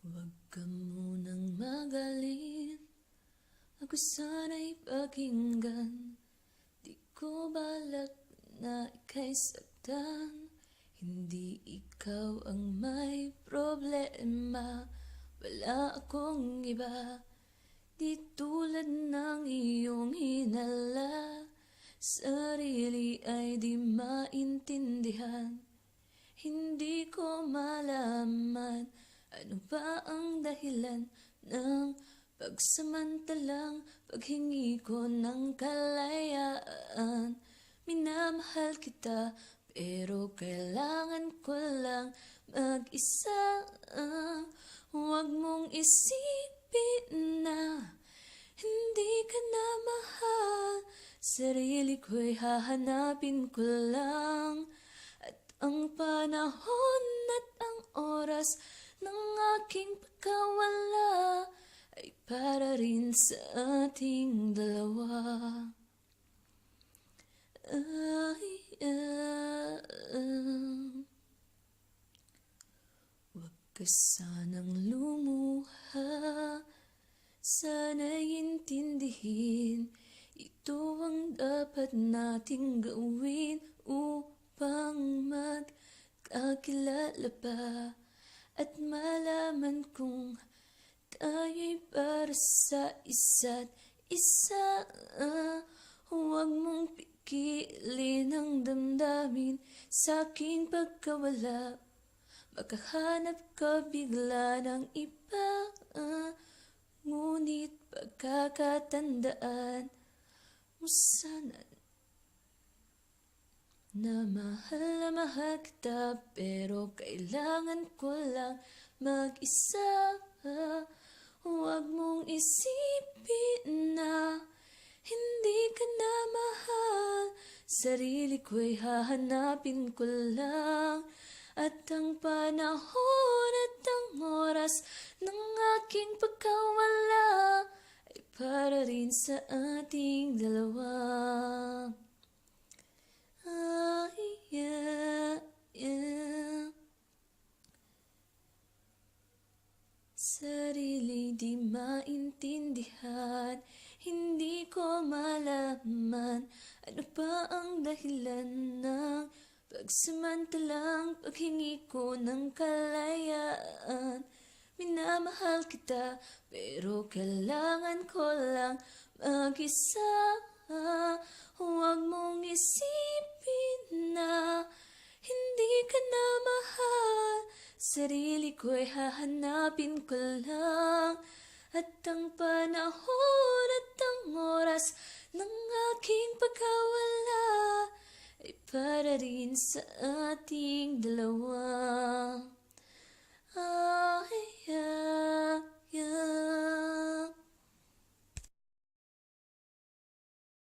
Huwag ka munang magalit, ako sana'y pakinggan. Di ko balak na ika'y saktan, hindi ikaw ang may problema. Wala akong iba, di tulad ng iyong hinala. Sarili ay di maintindihan, hindi ko malaman ano ba ang dahilan ng pagsamantalang paghingi ko ng kalayaan. Minamahal kita pero kailangan ko lang mag-isa. Huwag mong isipin na hindi ka na mahal. Sarili ko'y hahanapin ko lang, at ang panahon at ang oras ng aking pagkawala ay para rin sa ating dalawa. Huwag ka sanang lumuha, sana'y intindihin. Ito ang dapat nating gawin upang magkakilala pa at malaman kung tayo'y para sa isa't isa. Huwag mong pikilin ang damdamin sa aking pagkawala. Makahanap ka bigla ng iba, ngunit pagkakatandaan mo sana na mahal kita, pero kailangan ko lang mag-isa. Huwag mong isipin na hindi ka na mahal. Sarili ko'y hahanapin ko lang, at ang panahon at ang oras ng aking pagkawala ay para rin sa ating dalawa. Sarili di maintindihan, hindi ko malaman ano pa ang dahilan ng pagsamantalang paghingi ko ng kalayaan. Minamahal kita pero kailangan ko lang mag-isa. Huwag mong isipin na hindi ka na mahal. Sarili ko'y hahanapin ko lang, at ang panahon at ang oras ng aking pagkawala ay para rin sa ating dalawa.